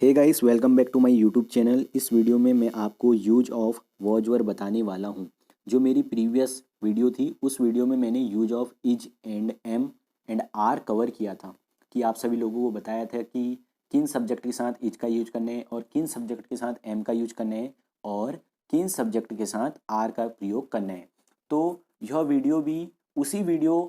Hey guys, welcome back to my YouTube channel. इस video में मैं आपको यूज ऑफ वॉच वर्ड बताने वाला हूं। जो मेरी प्रीवियस वीडियो थी उस वीडियो में मैंने use of is and am and are cover किया था कि आप सभी लोगों को बताया था कि किन सब्जेक्ट के साथ इज का यूज करना है और किन सब्जेक्ट के साथ एम का यूज करना है और किन सब्जेक्ट के साथ आर का प्रयोग करना है। तो यह वीडियो भी उसी वीडियो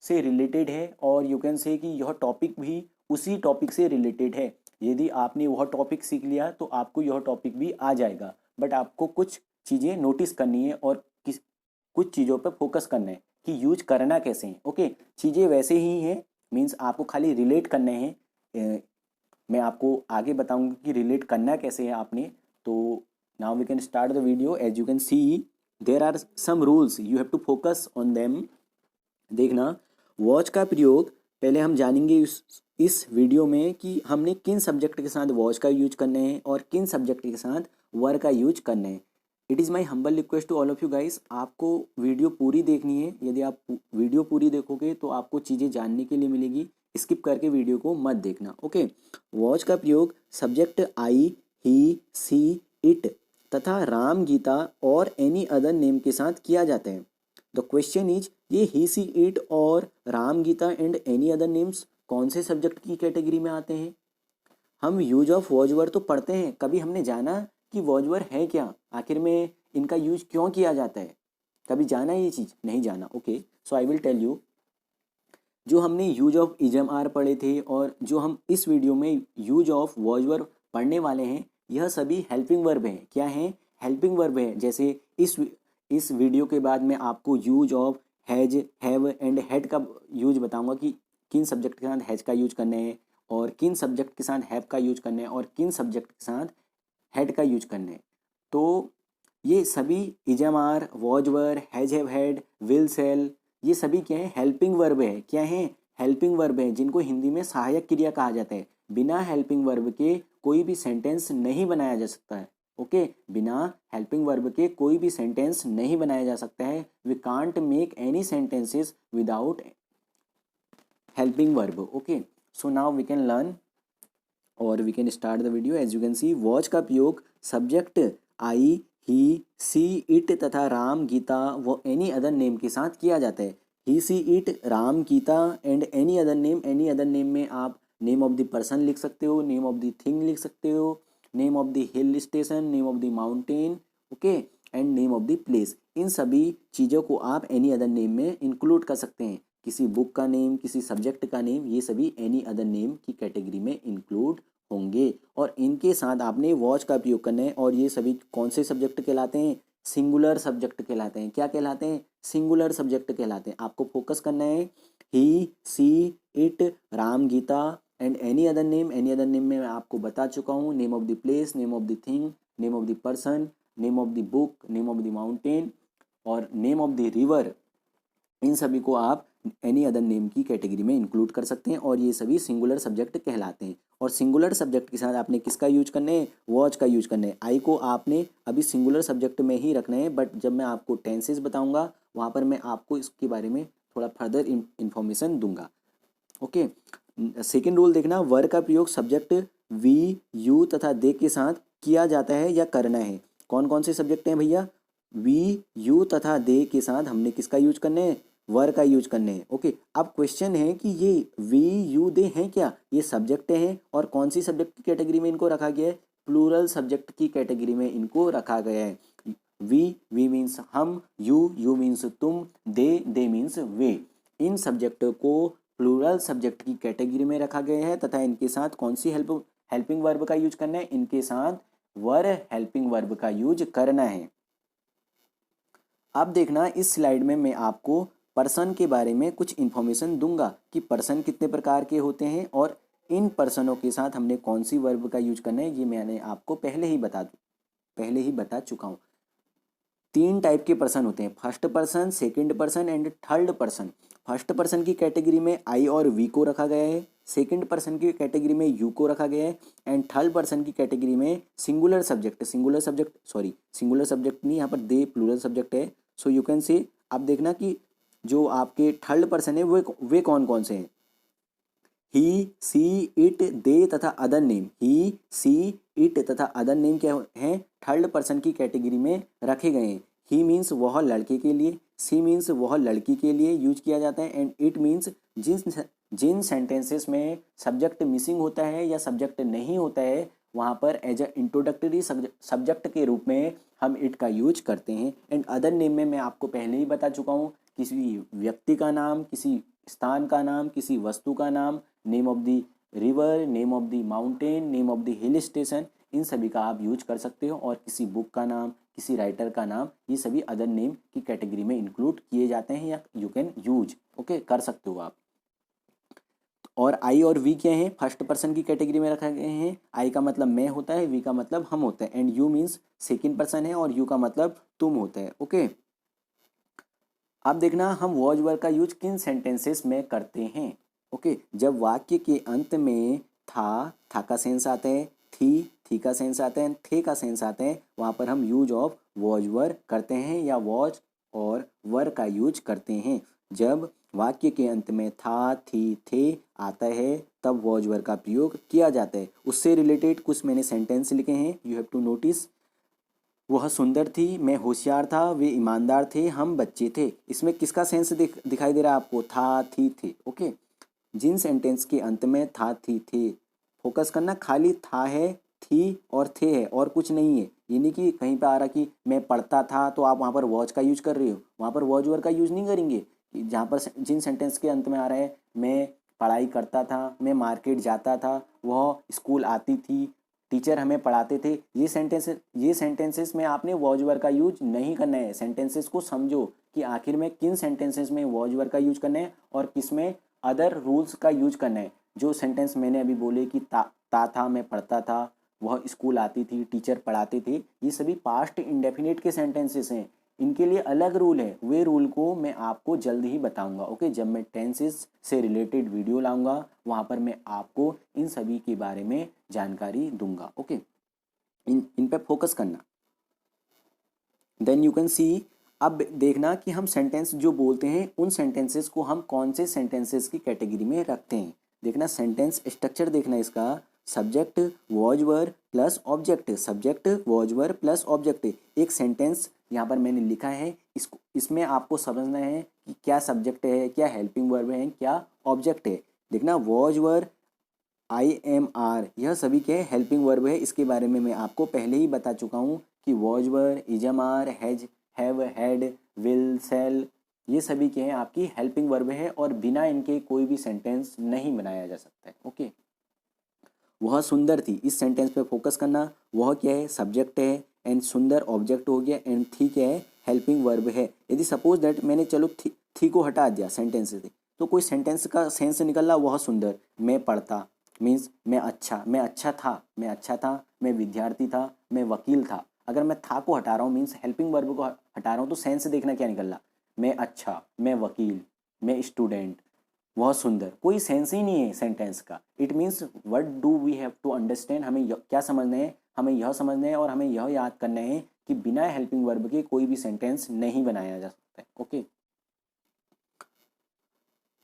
से रिलेटेड है और यू कैन से कि यह टॉपिक भी उसी टॉपिक से रिलेटेड है। यदि आपने वह टॉपिक सीख लिया तो आपको यह टॉपिक भी आ जाएगा, बट आपको कुछ चीज़ें नोटिस करनी है और कुछ चीज़ों पर फोकस करना है कि यूज करना कैसे है। ओके, चीज़ें वैसे ही हैं, मीन्स आपको खाली रिलेट करने हैं। मैं आपको आगे बताऊंगा कि रिलेट करना कैसे है आपने। तो now we can start the video. As you can see there are some rules, you have to focus on them. देखना, वॉच का प्रयोग पहले हम जानेंगे इस वीडियो में कि हमने किन सब्जेक्ट के साथ वॉच का यूज करना है और किन सब्जेक्ट के साथ वर का यूज करना है। It is my humble request to all of you guys, आपको वीडियो पूरी देखनी है। यदि आप वीडियो पूरी देखोगे तो आपको चीज़ें जानने के लिए मिलेगी, स्किप करके वीडियो को मत देखना। ओके, वॉच का प्रयोग subject I, he, she, it तथा राम, गीता और एनी अदर नेम के साथ किया जाता है। द क्वेश्चन इज, ये ही, सी, इट और Ram, Gita and any other names कौन से सब्जेक्ट की कैटेगरी में आते हैं? हम यूज ऑफ वॉचवर्ड तो पढ़ते हैं, कभी हमने जाना कि वॉचवर्ड है क्या, आखिर में इनका यूज क्यों किया जाता है? कभी जाना ये चीज़? नहीं जाना। Okay, so I will tell you. जो हमने यूज ऑफ इजम आर पढ़े थे और जो हम इस वीडियो में यूज ऑफ वॉचवर्ड पढ़ने वाले हैं, यह सभी हेल्पिंग वर्ब हैं। क्या हैं? हेल्पिंग वर्ब है। जैसे इस वीडियो के बाद मैं आपको use of has, have and had का यूज बताऊंगा कि किन सब्जेक्ट के साथ हैज का यूज करना है और किन सब्जेक्ट के साथ हैव का यूज करना है और किन सब्जेक्ट के साथ हैड का यूज करना है। तो ये सभी is am are, was were, has, have, had, will, shall, ये सभी क्या है? हेल्पिंग वर्ब है। क्या है? हेल्पिंग वर्ब है, जिनको हिंदी में सहायक क्रिया कहा जाता है। बिना हेल्पिंग वर्ब के कोई भी सेंटेंस नहीं बनाया जा सकता है। ओके, बिना हेल्पिंग वर्ब के कोई भी सेंटेंस नहीं बनाया जा सकता है। We can't make any sentences without helping verb. Okay, so now we can learn और we can start the video. As you can see, was का प्रयोग subject I, he, she, it तथा राम, गीता व एनी अदर नेम के साथ किया जाता है। He, she, it, Ram, Gita and any other name. Any other name में आप नेम ऑफ द पर्सन लिख सकते हो, नेम ऑफ द थिंग लिख सकते हो, name of the hill station, name of the mountain, okay, and name of the place. इन सभी चीज़ों को आप एनी अदर नेम में इंक्लूड कर सकते हैं। किसी बुक का नेम, किसी सब्जेक्ट का नेम, ये सभी एनी अदर नेम की कैटेगरी में इंक्लूड होंगे और इनके साथ आपने वॉच का प्रयोग करना है। और ये सभी कौन से सब्जेक्ट कहलाते हैं? सिंगुलर सब्जेक्ट कहलाते हैं। क्या कहलाते हैं? सिंगुलर सब्जेक्ट कहलाते हैं। आपको फोकस करना है he, she, it, Ram, Gita and any other name. Any other name में मैं आपको बता चुका हूँ, name of the place, name of the thing, name of the person, name of the book, name of the mountain और name of the river. इन सभी को आप एनी अदर नेम की कैटेगरी में इंक्लूड कर सकते हैं और ये सभी सिंगुलर सब्जेक्ट कहलाते हैं। और सिंगुलर सब्जेक्ट के साथ आपने किसका यूज करना है? वॉच का यूज करना है। आई को आपने अभी सिंगुलर सब्जेक्ट में ही रखना है, बट जब मैं आपको टेंसेस बताऊंगा वहाँ पर मैं आपको इसके बारे में थोड़ा फर्दर इंफॉर्मेशन दूंगा। ओके, सेकेंड रूल देखना, वर का प्रयोग सब्जेक्ट वी, यू तथा दे के साथ किया जाता है या करना है। कौन कौन से सब्जेक्ट हैं भैया? वी, यू तथा दे के साथ हमने किसका यूज करना है? वर का यूज करने हैं। ओके, अब क्वेश्चन है कि ये वी, यू, दे हैं क्या? ये सब्जेक्ट हैं और कौन सी सब्जेक्ट की कैटेगरी में इनको रखा गया है? प्लूरल सब्जेक्ट की कैटेगरी में इनको रखा गया है। वी मीन्स हम, यू मीन्स तुम, दे मीन्स वे। इन सब्जेक्ट को प्लूरल सब्जेक्ट की कैटेगरी में रखा गया है तथा इनके साथ कौन सी हेल्पिंग वर्ब का यूज करना है? इनके साथ वर हेल्पिंग वर्ब का यूज करना है। अब देखना, इस स्लाइड में मैं आपको पर्सन के बारे में कुछ इन्फॉर्मेशन दूंगा कि पर्सन कितने प्रकार के होते हैं और इन पर्सनों के साथ हमने कौन सी वर्ब का यूज करना है, ये मैंने आपको पहले ही बता चुका हूँ। तीन टाइप के पर्सन होते हैं, first person, second person and third person. First person की कैटेगरी में आई और वी को रखा गया है, सेकंड पर्सन की कैटेगरी में यू को रखा गया है एंड थर्ड पर्सन की कैटेगरी में सिंगुलर सब्जेक्ट सिंगुलर सब्जेक्ट नहीं, यहाँ पर दे प्लूरल सब्जेक्ट है। सो यू कैन से, आप देखना कि जो आपके थर्ड पर्सन है वे कौन कौन से हैं। ही, सी, इट, दे तथा other name. He, she, it तथा अदर नेम क्या हैं, थर्ड पर्सन की कैटेगरी में रखे गए हैं। ही मीन्स वह लड़के के लिए, सी मीन्स वह लड़की के लिए यूज किया जाता है, एंड इट मीन्स जिन जिन सेंटेंसेस में सब्जेक्ट मिसिंग होता है या सब्जेक्ट नहीं होता है वहाँ पर एज अ इंट्रोडक्टरी सब्जेक्ट के रूप में हम इट का यूज करते हैं। एंड अदर नेम में मैं आपको पहले ही बता चुका हूँ, किसी व्यक्ति का नाम, किसी स्थान का नाम, किसी वस्तु का नाम, name of the river, name of the mountain, name of the hill station, इन सभी का आप यूज कर सकते हो। और किसी बुक का नाम, किसी राइटर का नाम, ये सभी अदर नेम की कैटेगरी में इंक्लूड किए जाते हैं या यू कैन यूज, ओके, कर सकते हो आप। और आई और वी क्या हैं, फर्स्ट पर्सन की कैटेगरी में रखे गए हैं। आई का मतलब मैं होता है, वी का मतलब हम होता है, and you means second person है, और यू का मतलब तुम होता है, ओके। अब देखना हम वॉज वर्ड का यूज किन सेंटेंसेस में करते हैं, ओके। जब वाक्य के अंत में था का सेंस आता है, थी का सेंस आता है, थे का सेंस आता है, वहाँ पर हम यूज ऑफ वॉज वर्ड करते हैं या वॉज और वर का यूज करते हैं। जब वाक्य के अंत में था, थी, थे आता है तब वॉज वर्ड का प्रयोग किया जाता है। उससे रिलेटेड कुछ मैंने सेंटेंस लिखे हैं, यू हैव टू नोटिस। वह सुंदर थी, मैं होशियार था, वे ईमानदार थे, हम बच्चे थे। इसमें किसका सेंस दिखाई दे रहा है आपको, था, थी, थे, ओके। जिन सेंटेंस के अंत में था, थी, थे, फोकस करना, खाली था है, थी और थे है और कुछ नहीं है। ये नहीं कि कहीं पे आ रहा कि मैं पढ़ता था तो आप वहाँ पर वॉच का यूज कर रहे हो, वहाँ पर वॉच वर्ड का यूज नहीं करेंगे। जहाँ पर जिन सेंटेंस के अंत में आ रहा है मैं पढ़ाई करता था, मैं मार्केट जाता था, वह स्कूल आती थी, टीचर हमें पढ़ाते थे, ये सेंटेंसेस में आपने वॉच वर्ड का यूज नहीं करना है। सेंटेंसेस को समझो कि आखिर में किन सेंटेंसेस में वॉच वर्ड का यूज करना है और किस में अदर रूल्स का यूज करना है। जो सेंटेंस मैंने अभी बोले कि ता था, मैं पढ़ता था, वह स्कूल आती थी, टीचर पढ़ाते थे, ये सभी पास्ट इंडेफिनिट के सेंटेंसेस हैं। इनके लिए अलग रूल है, वे रूल को मैं आपको जल्द ही बताऊंगा, ओके। जब मैं टेंसेस से रिलेटेड वीडियो लाऊंगा वहाँ पर मैं आपको इन सभी के बारे में जानकारी दूंगा, ओके। इन पे फोकस करना। देन यू कैन सी, अब देखना कि हम सेंटेंस जो बोलते हैं उन सेंटेंसेस को हम कौन से सेंटेंसेस की कैटेगरी में रखते हैं। देखना सेंटेंस स्ट्रक्चर, देखना इसका, subject was were plus object, subject was were plus object. एक सेंटेंस यहाँ पर मैंने लिखा है, इसमें आपको समझना है कि क्या सब्जेक्ट है, क्या हेल्पिंग वर्ब है, क्या ऑब्जेक्ट है। देखना was were, I am are, यह सभी के हेल्पिंग वर्ब है। इसके बारे में मैं आपको पहले ही बता चुका हूँ कि was were, is am are, has, have, had, will, shall, ये सभी के हैं आपकी हेल्पिंग वर्ब है और बिना इनके कोई भी सेंटेंस नहीं बनाया जा सकता है, ओके। वह सुंदर थी, इस सेंटेंस पे फोकस करना। वह क्या है, सब्जेक्ट है, एंड सुंदर ऑब्जेक्ट हो गया, एंड थी क्या है, हेल्पिंग वर्ब है। यदि सपोज दैट मैंने चलो थी को हटा दिया सेंटेंस से, तो कोई सेंटेंस का सेंस निकल रहा, वह सुंदर, मैं पढ़ता, मीन्स मैं अच्छा था, मैं विद्यार्थी था, मैं वकील था। अगर मैं था को हटा रहा हूँ मीन्स हेल्पिंग वर्ब को हटा रहा हूँ, तो सेंस देखना क्या निकल रहा, मैं अच्छा, मैं वकील, मैं स्टूडेंट, वह सुंदर, कोई सेंस ही नहीं है सेंटेंस का। It means what do we have to understand, हमें क्या समझना है, हमें यह समझना है और हमें यह याद करना है कि बिना हेल्पिंग वर्ब के कोई भी सेंटेंस नहीं बनाया जा सकता है, ओके।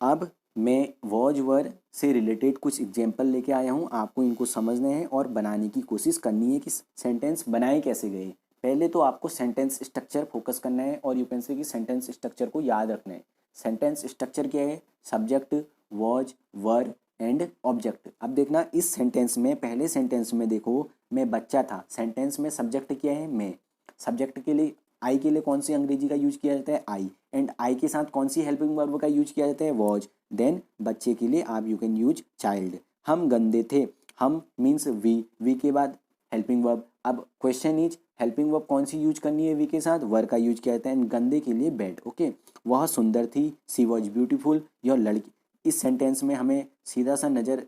अब मैं वॉज वर से रिलेटेड कुछ एग्जाम्पल लेके आया हूँ, आपको इनको समझना है और बनाने की कोशिश करनी है कि सेंटेंस बनाए कैसे गए। पहले तो आपको सेंटेंस स्ट्रक्चर फोकस करना है और यू कैन से कि सेंटेंस स्ट्रक्चर को याद रखना है। सेंटेंस स्ट्रक्चर क्या है, subject, was, were and object. अब देखना इस सेंटेंस में, पहले सेंटेंस में देखो, मैं बच्चा था, सेंटेंस में सब्जेक्ट क्या है, मैं। सब्जेक्ट के लिए, आई के लिए कौन सी अंग्रेजी का यूज किया जाता है, आई, एंड आई के साथ कौन सी हेल्पिंग वर्ब का यूज किया जाता है, वॉज। देन बच्चे के लिए आप यू कैन यूज चाइल्ड। हम गंदे थे, हम मीन्स वी के बाद हेल्पिंग वर्ब। अब क्वेश्चन इज हेल्पिंग वर्ब कौन सी यूज करनी है, वी के साथ वर का यूज किया जाता है, एंड गंदे के लिए बैड, ओके। वह सुंदर थी, सी वॉज ब्यूटीफुल, यह लड़की। इस सेंटेंस में हमें सीधा सा नज़र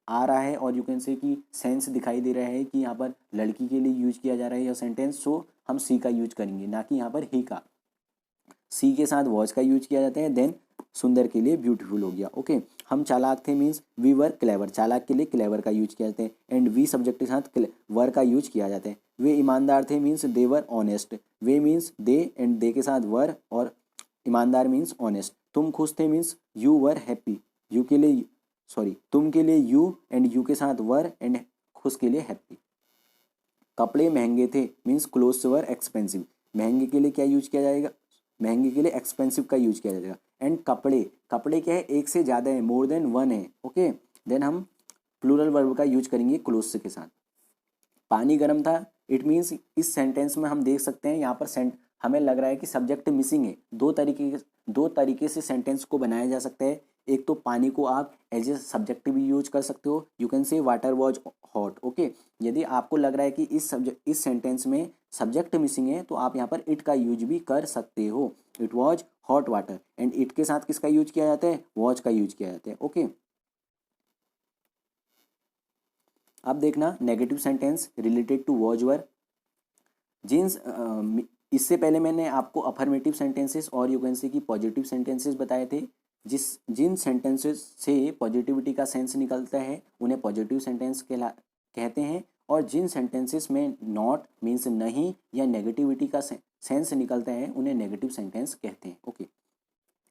आ रहा है और यू कैन से कि सेंस दिखाई दे रहा है कि यहाँ पर लड़की के लिए यूज किया जा रहा है यह सेंटेंस, सो हम सी का यूज करेंगे, ना कि यहाँ पर ही का। सी के साथ वॉच का यूज किया जाता है, देन सुंदर के लिए ब्यूटीफुल हो गया, ओके। हम चालाक थे मीन्स वी वर क्लेवर, चालाक के लिए क्लेवर का यूज किया जाता है, एंड वी सब्जेक्ट के साथ वर का यूज किया जाता है। वे ईमानदार थे means they were honest, way means they, and they के साथ वर, और ईमानदार मीन्स ऑनेस्ट। तुम खुश थे means you were happy, you के लिए तुम के लिए यू एंड यू के साथ वर एंड खुश के लिए हैप्पी। कपड़े महंगे थे मीन्स क्लोथ्स वर एक्सपेंसिव। महंगे के लिए क्या यूज किया जाएगा, महंगे के लिए एक्सपेंसिव का यूज किया जाएगा। एंड कपड़े, कपड़े क्या है, एक से ज़्यादा है, मोर देन वन है। ओके, देन हम प्लूरल वर्ब का यूज करेंगे क्लोथ्स के साथ। पानी गर्म था, इट मीन्स इस सेंटेंस में हम देख सकते हैं यहाँ पर हमें लग रहा है कि सब्जेक्ट मिसिंग है। दो तरीके से सेंटेंस को बनाया जा सकता है। एक तो पानी को आप एज ए सब्जेक्ट भी यूज कर सकते हो, यू कैन से वाटर वॉज हॉट। ओके, यदि आपको लग रहा है कि इस सेंटेंस में सब्जेक्ट मिसिंग है तो आप यहाँ पर इट का यूज भी कर सकते हो। It was hot water, and it के साथ किसका यूज किया जाता है, वॉज का यूज किया जाता है। ओके, अब देखना negative sentence related to was were. जिन्स इससे पहले मैंने आपको अफर्मेटिव सेंटेंसेस और यू कैन से की पॉजिटिव सेंटेंसेस बताए थे। जिन सेंटेंसेस से पॉजिटिविटी का सेंस निकलता है उन्हें पॉजिटिव सेंटेंस कहते हैं, और जिन सेंटेंसेस में नॉट मीन्स नहीं या नेगेटिविटी का सेंस निकलता है उन्हें नेगेटिव सेंटेंस कहते हैं। ओके,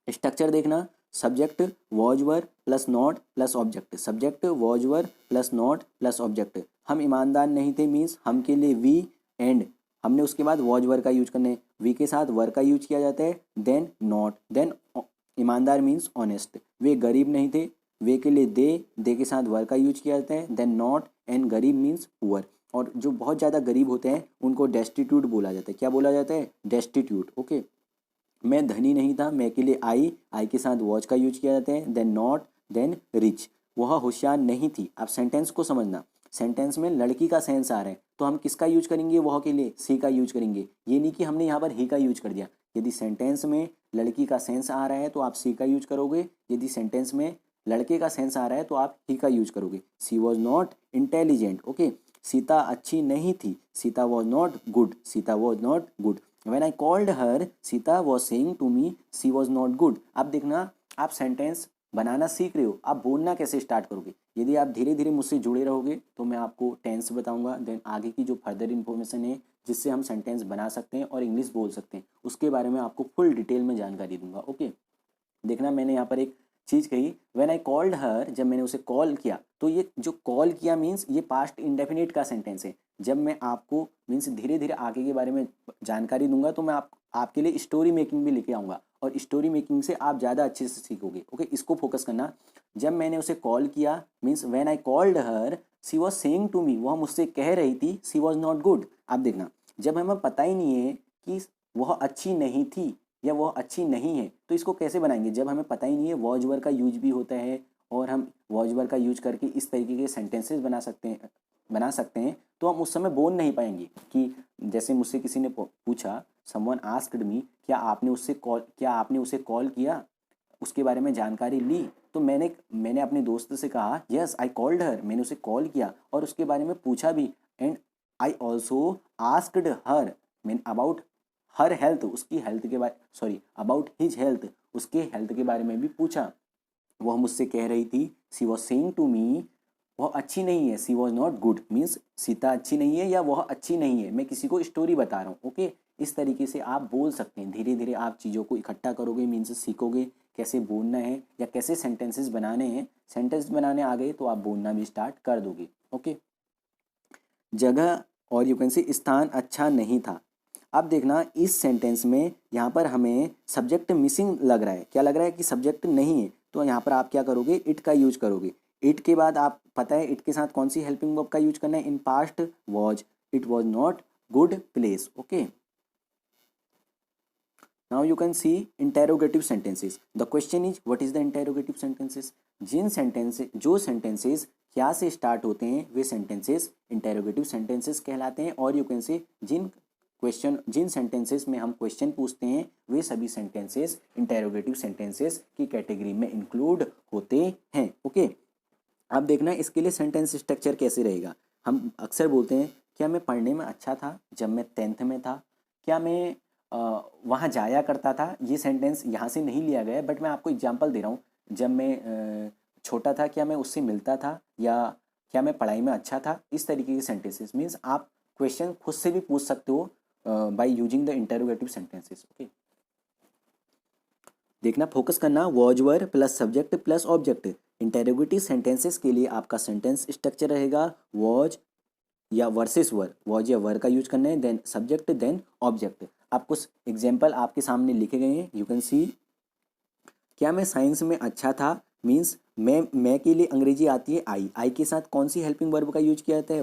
स्ट्रक्चर देखना, subject was were plus not plus object, subject was were plus not plus object. हम ईमानदार नहीं थे मीन्स हम के लिए वी एंड हमने उसके बाद वॉज वर का यूज करना है, वी के साथ वर का यूज किया जाता है, देन नॉट, देन ईमानदार मीन्स ऑनेस्ट। वे गरीब नहीं थे, वे के लिए दे के साथ वर का यूज किया जाता है, देन नॉट, एंड गरीब मीन्स पुअर। और जो बहुत ज़्यादा गरीब होते हैं उनको डेस्टिट्यूट बोला जाता है। क्या बोला जाता है, डेस्टिट्यूट। ओके, मैं धनी नहीं था, मैं के लिए आई के साथ वॉच का यूज किया जाता है, देन नॉट, देन रिच। वह होशियार नहीं थी। अब सेंटेंस को समझना, सेंटेंस में लड़की का सेंस आ रहा है तो हम किसका यूज करेंगे, वह के लिए सी का यूज करेंगे। ये नहीं कि हमने यहाँ पर ही का यूज कर दिया। यदि सेंटेंस में लड़की का सेंस आ रहा है तो आप सी का यूज करोगे, यदि सेंटेंस में लड़के का सेंस आ रहा है तो आप ही का यूज करोगे। She was not intelligent. Okay, Sita अच्छी नहीं थी, Sita was not good, Sita was not good. When I called her, Sita was saying to me she was not good। अब देखना, आप सेंटेंस बनाना सीख रहे हो, आप बोलना कैसे स्टार्ट करोगे। यदि आप धीरे धीरे मुझसे जुड़े रहोगे तो मैं आपको टेंस बताऊंगा, देन आगे की जो फर्दर इन्फॉर्मेशन है जिससे हम सेंटेंस बना सकते हैं और इंग्लिश बोल सकते हैं उसके बारे में आपको फुल डिटेल में जानकारी दूंगा। ओके, देखना मैंने यहाँ पर एक चीज़ कही, व्हेन आई कॉल्ड हर, जब मैंने उसे कॉल किया, तो ये जो कॉल किया मीन्स ये पास्ट इंडेफिनिट का सेंटेंस है। जब मैं आपको मीन्स धीरे धीरे आगे के बारे में जानकारी दूंगा तो मैं आपके लिए स्टोरी मेकिंग भी लेके आऊँगा, और स्टोरी मेकिंग से आप ज़्यादा अच्छे से सीखोगे। ओके, इसको फोकस करना। जब मैंने उसे कॉल किया means when I called her, she was saying to me, वह मुझसे कह रही थी, सी वॉज नॉट गुड। आप देखना, जब हमें पता ही नहीं है कि वह अच्छी नहीं थी या वह अच्छी नहीं है तो इसको कैसे बनाएंगे। जब हमें पता ही नहीं है, वॉज वर का यूज भी होता है और हम वॉज वर का यूज करके इस तरीके के सेंटेंसेस बना सकते हैं तो हम उस समय बोल नहीं पाएंगे। कि जैसे मुझसे किसी ने पूछा, समवन आस्क्ड मी, क्या आपने उसे कॉल किया, उसके बारे में जानकारी ली, तो मैंने अपने दोस्त से कहा यस आई कॉल्ड हर, मैंने उसे कॉल किया और उसके बारे में पूछा भी, and I also asked her mean about her health, उसकी हेल्थ के बारे अबाउट हिज हेल्थ, उसके हेल्थ के बारे में भी पूछा। वह मुझसे कह रही थी, she was saying to me, वह अच्छी नहीं है, she was not good means Sita अच्छी नहीं है या वह अच्छी नहीं है, मैं किसी को स्टोरी बता रहा हूँ। ओके, इस तरीके से आप बोल सकते हैं। धीरे धीरे आप चीज़ों को इकट्ठा करोगे मीन्स सीखोगे कैसे बोलना है या कैसे सेंटेंसेस बनाने हैं। सेंटेंस बनाने आ गए तो आप बोलना भी स्टार्ट कर दोगे। ओके, जगह और यू कैन से स्थान अच्छा नहीं था। अब देखना, इस सेंटेंस में यहाँ पर हमें सब्जेक्ट मिसिंग लग रहा है। क्या लग रहा है कि सब्जेक्ट नहीं है, तो यहाँ पर आप क्या करोगे, इट का यूज करोगे। इट के बाद आप पता है इट के साथ कौन सी हेल्पिंग वर्ब का यूज करना है, in past was, it was not good place. Okay, now you can C interrogative sentences. The question is what is the interrogative sentences. जो सेंटेंसेस क्या से स्टार्ट होते हैं वे सेंटेंसेस इंटेरोगेटिव सेंटेंसेस कहलाते हैं, और यू कैन से जिन सेंटेंसेस में हम क्वेश्चन पूछते हैं वे सभी सेंटेंसेस इंटेरोगेटिव सेंटेंसेस की कैटेगरी में इंक्लूड होते हैं। ओके, अब देखना इसके लिए सेंटेंस स्ट्रक्चर कैसे रहेगा। हम अक्सर बोलते हैं, क्या मैं पढ़ने में अच्छा था जब मैं 10th में था, क्या मैं वहाँ जाया करता था। ये सेंटेंस यहाँ से नहीं लिया गया है बट मैं आपको एग्जांपल दे रहा हूँ। जब मैं छोटा था क्या मैं उससे मिलता था, या क्या मैं पढ़ाई में अच्छा था। इस तरीके के सेंटेंसेस मीन्स आप क्वेश्चन खुद से भी पूछ सकते हो by using the interrogative sentences. Okay, देखना फोकस करना, was were plus subject plus object. Interrogative sentences के लिए आपका सेंटेंस स्ट्रक्चर रहेगा वॉज या वर्सेस वर, वॉज या वर का यूज करना है, देन सब्जेक्ट, देन ऑब्जेक्ट। आप कुछ एग्जाम्पल आपके सामने लिखे गए हैं, यू कैन सी। क्या मैं साइंस में अच्छा था मीन्स मैं के लिए अंग्रेजी आती है आई के साथ कौन सी हेल्पिंग वर्ब का यूज किया जाता है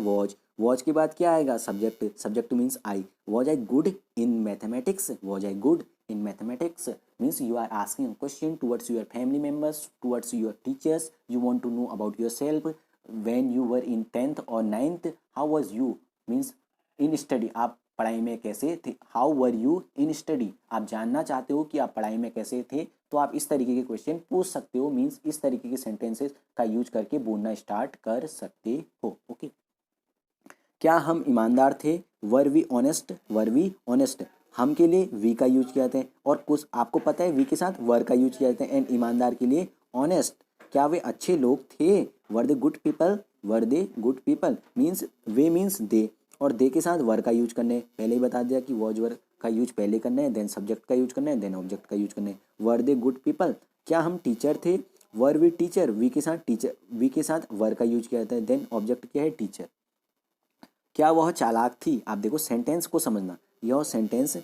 वॉज के बाद क्या आएगा subject means I. Was I good in mathematics, was I good in mathematics means you are asking question towards your family members, towards your teachers, you want to know about yourself when you were in 10th और 9th, how was you means in study, आप पढ़ाई में कैसे थे, how were you in study, आप जानना चाहते हो कि आप पढ़ाई में कैसे थे, तो आप इस तरीके के क्वेश्चन पूछ सकते हो, मीन्स इस तरीके के सेंटेंसेस का यूज करके बोलना स्टार्ट कर सकते हो। ओके, क्या हम ईमानदार थे, वर वी ऑनेस्ट, हम के लिए वी का यूज किया जाता है, और कुछ आपको पता है वी के साथ वर का यूज किया जाता है, एंड ईमानदार के लिए ऑनेस्ट। क्या वे अच्छे लोग थे, were they good people means वे मीन्स दे, और दे के साथ वर का यूज करना है, पहले ही बता दिया कि वॉज वर का यूज पहले करना है, देन सब्जेक्ट का यूज करना है, देन ऑब्जेक्ट का यूज करना है, वर दे गुड पीपल। क्या हम टीचर थे, वर वी टीचर, वी के साथ वर का यूज किया जाता है, देन ऑब्जेक्ट क्या है टीचर। क्या वह चालाक थी, आप देखो सेंटेंस को समझना, यह सेंटेंस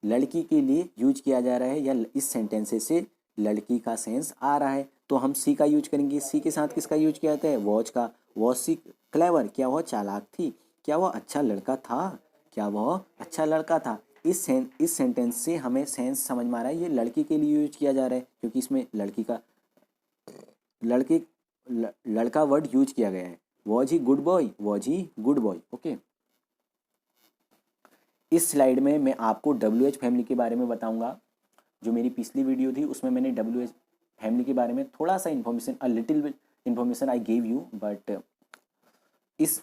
लड़की के लिए यूज किया जा रहा है या इस सेंटेंस से लड़की का सेंस आ रहा है, तो हम सी का यूज करेंगे। सी के साथ किसका यूज किया जाता है वॉच का, वॉच सी क्लेवर, क्या वह चालाक थी, क्या वह अच्छा लड़का था, क्या वह अच्छा लड़का था। इस सेंटेंस से हमें सेंस समझ में आ रहा है ये लड़की के लिए यूज किया जा रहा है, क्योंकि इसमें लड़के लड़का वर्ड यूज किया गया है। Was he good boy. Okay, इस स्लाइड में मैं आपको WH फैमिली के बारे में बताऊंगा। जो मेरी पिछली वीडियो थी उसमें मैंने WH फैमिली के बारे में थोड़ा सा information, a little bit information I gave you, but इस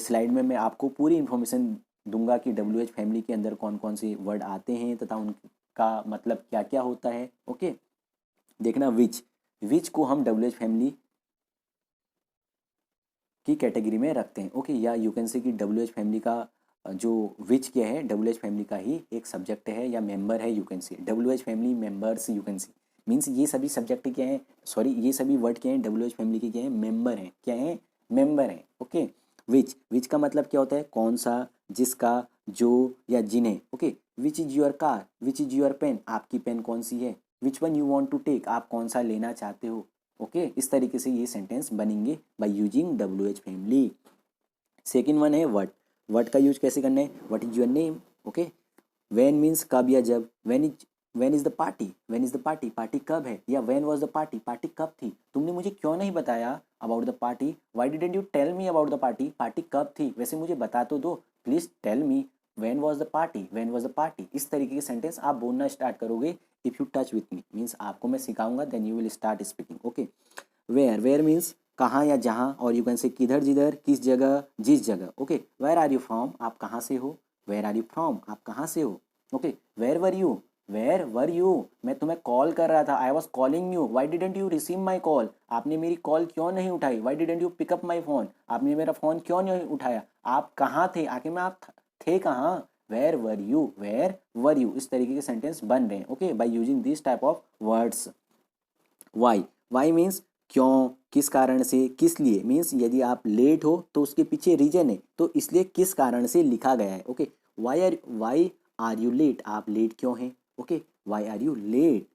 स्लाइड में मैं आपको पूरी इन्फॉर्मेशन दूंगा कि WH फैमिली के अंदर कौन कौन से वर्ड आते हैं तथा उनका मतलब क्या क्या होता है। ओके, देखना विच को हम WH फैमिली की कैटेगरी में रखते हैं। ओके, या यू कैन से कि WH फैमिली का जो विच क्या है WH फैमिली का ही एक सब्जेक्ट है या मेंबर है, यू कैन से WH family members, you can से मीन्स ये सभी सब्जेक्ट क्या हैं, सॉरी ये सभी वर्ड क्या हैं WH फैमिली के क्या हैं, मेंबर हैं, क्या हैं, मेंबर हैं। ओके, विच का मतलब क्या होता है, कौन सा, जिसका, जो या जिन्हें। Okay, which is your car, which is your pen, आपकी पेन कौन सी है, which one you want to take, आप कौन सा लेना चाहते हो। ओके, इस तरीके से ये सेंटेंस बनेंगे by using WH family. Second one है वट का यूज कैसे करना है, what is your name. Okay, when means कब या जब, when is the party, party कब है, या वेन वॉज द पार्टी कब थी, तुमने मुझे क्यों नहीं बताया about the party, why didn't you tell me about the party कब थी, वैसे मुझे बता तो दो, please tell me when was the party. इस तरीके के सेंटेंस आप बोलना स्टार्ट करोगे if you touch with me, means आपको मैं सिखाऊंगा, then you will start speaking. Okay, where means कहाँ या जहाँ, और यू कैन से किधर जिधर, किस जगह, जिस जगह। Okay, where are you from, आप कहाँ से हो, वेयर आर यू फ्रॉम, आप कहाँ से हो। ओके, वेयर वर यू, मैं तुम्हें कॉल कर रहा था, I was calling you, Y didn't you receive my call, आपने मेरी कॉल क्यों नहीं उठाई, Y didn't you pick up my phone, आपने मेरा फ़ोन क्यों नहीं उठाया, आप कहाँ थे, आखिर में आप थे कहाँ, वेयर वर यू, इस तरीके के सेंटेंस बन रहे हैं। Okay, by using this type of words. Why means क्यों, किस कारण से, किस लिए मीन्स यदि आप लेट हो तो उसके पीछे रीजन है, तो इसलिए किस कारण से लिखा गया है। Okay, why are you late, आप लेट क्यों हैं। Okay, why are you late.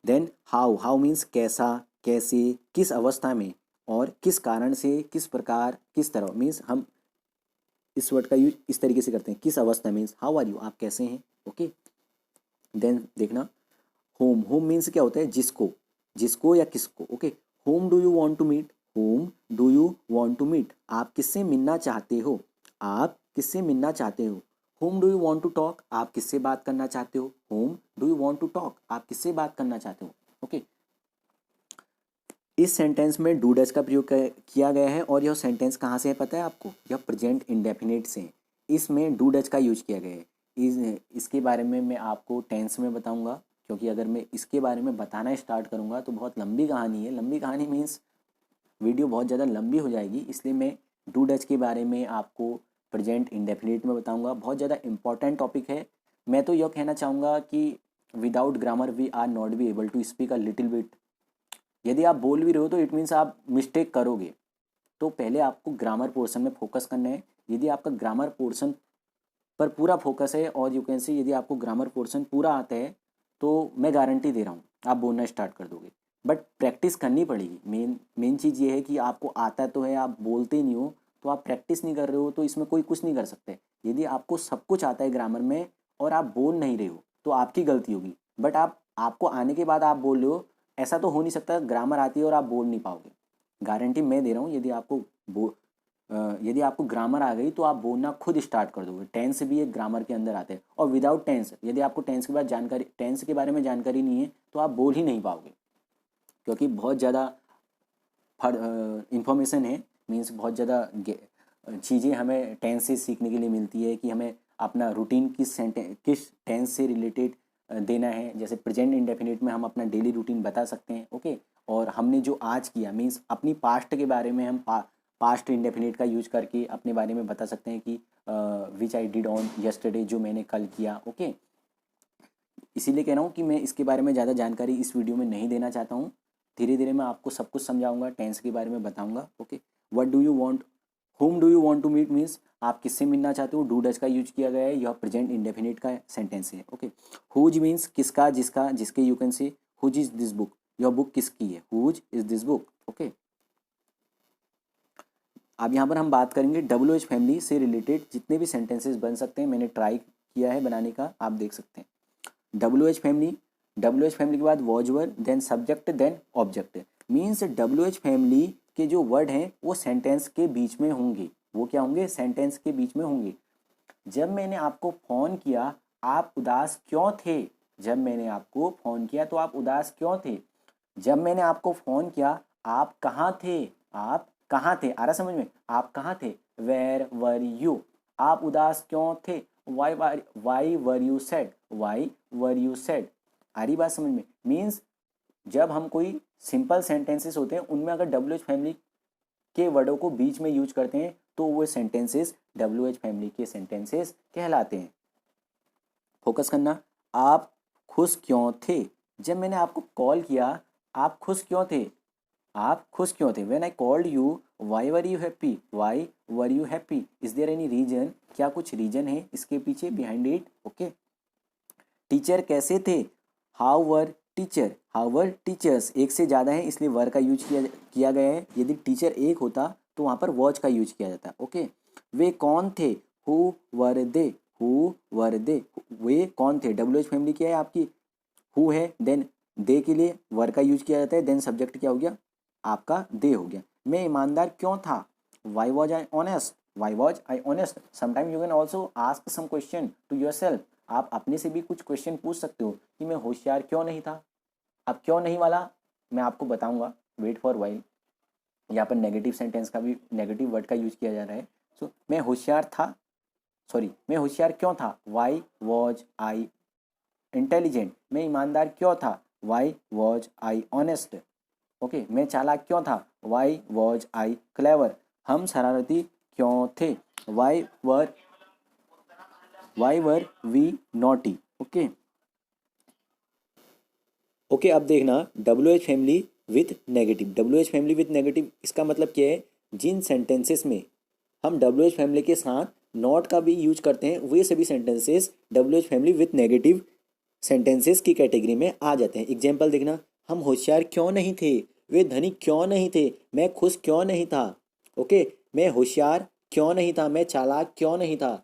Then how means कैसा, कैसे, किस अवस्था में, और किस कारण से, किस प्रकार, किस तरह मीन्स हम इस वर्ड का यूज इस तरीके से करते हैं, किस अवस्था मीन्स हाउ आर यू, आप कैसे हैं। ओके, देन देखना होम मीन्स क्या होता है, जिसको या किसको। Okay, whom do you want to meet, आप किससे मिलना चाहते हो, whom do you want to talk, आप किससे बात करना चाहते हो, whom do you want to talk, आप किससे बात करना चाहते हो। ओके, इस सेंटेंस में डू डज का प्रयोग किया गया है, और यह सेंटेंस कहाँ से है पता है आपको, यह प्रेजेंट इंडेफिनिट से है, इसमें डू डज का यूज किया गया है। इसके बारे में मैं आपको टेंस में बताऊंगा, क्योंकि अगर मैं इसके बारे में बताना स्टार्ट करूंगा तो बहुत लंबी कहानी है, लंबी कहानी मीन्स वीडियो बहुत ज़्यादा लंबी हो जाएगी, इसलिए मैं डू डज के बारे में आपको प्रेजेंट इंडेफिनिट में बताऊंगा। बहुत ज़्यादा इंपॉर्टेंट टॉपिक है। मैं तो यह कहना चाहूँगा कि without grammar we are not be able to speak a little bit यदि आप बोल भी रहे हो तो इट मीन्स आप मिस्टेक करोगे। तो पहले आपको ग्रामर पोर्शन में फोकस करना है। यदि आपका ग्रामर पोर्शन पर पूरा फोकस है और यू कैन सी यदि आपको ग्रामर पोर्शन पूरा आता है तो मैं गारंटी दे रहा हूँ आप बोलना स्टार्ट कर दोगे। बट प्रैक्टिस करनी पड़ेगी। मेन चीज़ ये है कि आपको आता तो है, आप बोलते नहीं हो, तो आप प्रैक्टिस नहीं कर रहे हो तो इसमें कोई कुछ नहीं कर सकते। यदि आपको सब कुछ आता है ग्रामर में और आप बोल नहीं रहे हो तो आपकी गलती होगी। बट आपको आने के बाद आप बोल रहे हो, ऐसा तो हो नहीं सकता ग्रामर आती है और आप बोल नहीं पाओगे। गारंटी मैं दे रहा हूँ। यदि आपको ग्रामर आ गई तो आप बोलना खुद स्टार्ट कर दोगे। टेंस भी एक ग्रामर के अंदर आते हैं और विदाउट टेंस, यदि आपको टेंस के बारे में जानकारी नहीं है तो आप बोल ही नहीं पाओगे, क्योंकि बहुत ज़्यादा इंफॉर्मेशन है। मीन्स बहुत ज़्यादा चीज़ें हमें टेंस से सीखने के लिए मिलती है कि हमें अपना रूटीन किस टेंस से रिलेटेड देना है। जैसे प्रेजेंट इंडेफिनिट में हम अपना डेली रूटीन बता सकते हैं, ओके। और हमने जो आज किया मीन्स अपनी पास्ट के बारे में हम पास्ट इंडेफिनिट का यूज करके अपने बारे में बता सकते हैं कि विच आई डिड ऑन यस्टरडे, जो मैंने कल किया, ओके। इसीलिए कह रहा हूँ कि मैं इसके बारे में ज़्यादा जानकारी इस वीडियो में नहीं देना चाहता हूँ। धीरे धीरे मैं आपको सब कुछ समझाऊंगा, टेंस के बारे में बताऊंगा, okay. What do you want, whom do you want to meet means आप किससे मिलना चाहते हो। डू डज का यूज किया गया है, यह प्रेजेंट इंडेफिनिट का सेंटेंस है, ओके। हुज मीन्स किसका, जिसका, जिसके। You can say whose is this book, यह बुक किसकी है, whose is this book, okay. अब यहाँ पर हम बात करेंगे WH फैमिली से रिलेटेड जितने भी सेंटेंसेस बन सकते हैं। मैंने ट्राई किया है बनाने का, आप देख सकते हैं। WH फैमिली के बाद was were, then subject, then object. Means WH family के जो वर्ड हैं वो सेंटेंस के बीच में होंगे। वो क्या होंगे, सेंटेंस के बीच में होंगे। जब मैंने आपको फ़ोन किया आप उदास क्यों थे, जब मैंने आपको फ़ोन किया तो आप उदास क्यों थे। जब मैंने आपको फ़ोन किया आप कहाँ थे, आप कहाँ थे, आ रहा समझ में, आप कहाँ थे, वेयर वर यू। आप उदास क्यों थे, why were you sad, why were you sad. आ रही बात समझ में। मीन्स जब हम कोई सिंपल सेंटेंसेस होते हैं उनमें अगर WH फैमिली के वर्डों को बीच में यूज करते हैं तो वो सेंटेंसेस WH फैमिली के सेंटेंसेस कहलाते हैं। फोकस करना। आप खुश क्यों थे, जब मैंने आपको कॉल किया आप खुश क्यों थे, आप खुश क्यों थे। When I called you why were you happy, why were you happy. Is there any reason, क्या कुछ रीजन है इसके पीछे, बिहाइंड इट, ओके। टीचर कैसे थे, how were teacher, how were teachers. एक से ज़्यादा है इसलिए वर का यूज किया गया है। यदि टीचर एक होता तो वहाँ पर वॉच का यूज किया जाता, ओके। वे कौन थे, who were they, who were दे। वे कौन थे, WH फैमिली क्या है आपकी, हु है, देन दे के लिए वर का यूज किया जाता है, देन सब्जेक्ट क्या हो गया आपका, दे हो गया। मैं ईमानदार क्यों था, why was I honest, why was I honest. Sometime you can also ask some question to yourself. आप अपने से भी कुछ क्वेश्चन पूछ सकते हो कि मैं होशियार क्यों नहीं था। अब क्यों नहीं वाला मैं आपको बताऊंगा, वेट फॉर वाइल। यहाँ पर नेगेटिव सेंटेंस का भी, नेगेटिव वर्ड का यूज किया जा रहा है। सो मैं होशियार था, सॉरी मैं होशियार क्यों था, वाई वॉज आई इंटेलिजेंट। मैं ईमानदार क्यों था, why was I honest, okay. मैं चालाक क्यों था, वाई वॉज आई क्लेवर। हम शरारती क्यों थे, why were we naughty, okay. Okay अब देखना WH family with negative. WH family with negative इसका मतलब क्या है, जिन सेंटेंसेस में हम WH फैमिली के साथ नॉट का भी यूज करते हैं वे सभी sentences WH family with negative sentences की कैटेगरी में आ जाते हैं। एग्जाम्पल देखना, हम होशियार क्यों नहीं थे, वे धनी क्यों नहीं थे, मैं खुश क्यों नहीं था, ओके। मैं होशियार क्यों नहीं था, मैं चालाक क्यों नहीं था।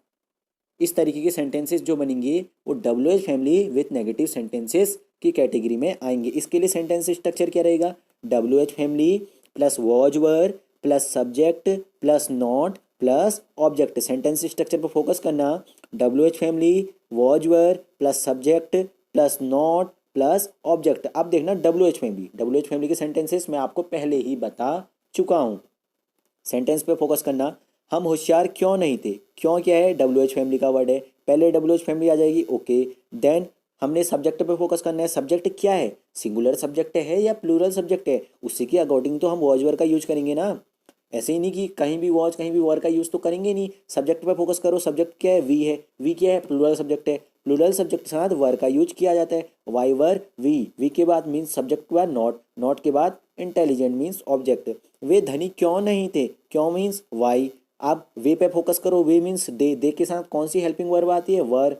इस तरीके के सेंटेंसेस जो बनेंगे वो WH family with negative sentences की कैटेगरी में आएंगे। इसके लिए सेंटेंस स्ट्रक्चर क्या रहेगा, WH family plus was were plus subject plus not plus object. Sentence structure पर फोकस करना। WH family, was were plus subject plus not plus object. अब देखना WH फैमिली के सेंटेंसेस मैं आपको पहले ही बता चुका हूँ। सेंटेंस पे फोकस करना। हम होशियार क्यों नहीं थे, क्यों क्या है, WH फैमिली का वर्ड है, पहले WH फैमिली आ जाएगी, ओके। देन हमने सब्जेक्ट पे फोकस करना है। सब्जेक्ट क्या है, सिंगुलर सब्जेक्ट है या प्लूरल सब्जेक्ट है, उसी के अकॉर्डिंग तो हम वॉज वर का यूज करेंगे ना। ऐसे ही नहीं कि कहीं भी वॉच कहीं भी वर का यूज तो करेंगे नहीं। सब्जेक्ट पे फोकस करो। सब्जेक्ट क्या है, वी है, वी क्या है, प्लूरल सब्जेक्ट है, प्लूरल सब्जेक्ट के साथ वर का यूज किया जाता है, वाई वर वी। वी के बाद मीन्स सब्जेक्ट के बाद नॉट, नॉट के बाद इंटेलिजेंट मीन्स ऑब्जेक्ट। वे धनी क्यों नहीं थे, क्यों मीन्स वाई। आप वे पे फोकस करो, वे मीन्स दे के साथ कौन सी हेल्पिंग वर्ब आती है, were.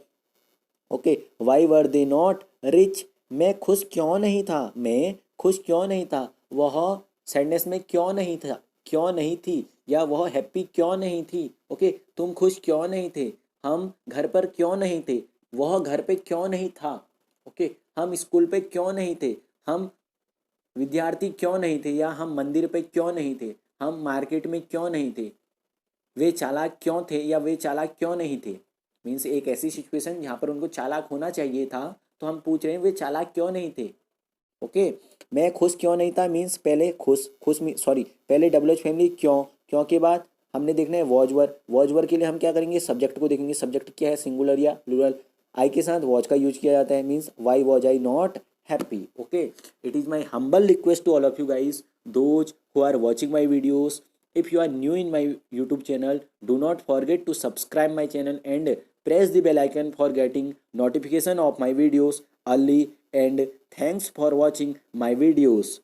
Okay, why were they not rich. मैं खुश क्यों नहीं था, मैं खुश क्यों नहीं था। वह सैडनेस में क्यों नहीं था, क्यों नहीं थी, या वह हैप्पी क्यों नहीं थी। ओके, तुम खुश क्यों नहीं थे, हम घर पर क्यों नहीं थे, वह घर पे क्यों नहीं था। ओके, हम स्कूल पे क्यों नहीं थे, हम विद्यार्थी क्यों नहीं थे, या हम मंदिर पे क्यों नहीं थे, हम मार्केट में क्यों नहीं थे। वे चालाक क्यों थे, या वे चालाक क्यों नहीं थे। मीन्स एक ऐसी सिचुएशन जहाँ पर उनको चालाक होना चाहिए था, तो हम पूछ रहे हैं वे चालाक क्यों नहीं थे। ओके, मैं खुश क्यों नहीं था मीन्स पहले खुश, सॉरी पहले डबल एच फैमिली क्यों, क्यों के बाद हमने देखना है वॉचवर। वॉचवर के लिए हम क्या करेंगे, सब्जेक्ट को देखेंगे, सब्जेक्ट क्या है, सिंगुलर या प्लूरल। आई के साथ वॉच का यूज किया जाता है, means why was I not happy. Okay, it is my humble request to all of you guys, those who are watching my videos. If you are new in my YouTube channel, do not forget to subscribe my channel and press the bell icon for getting notification of my videos early. And thanks for watching my videos.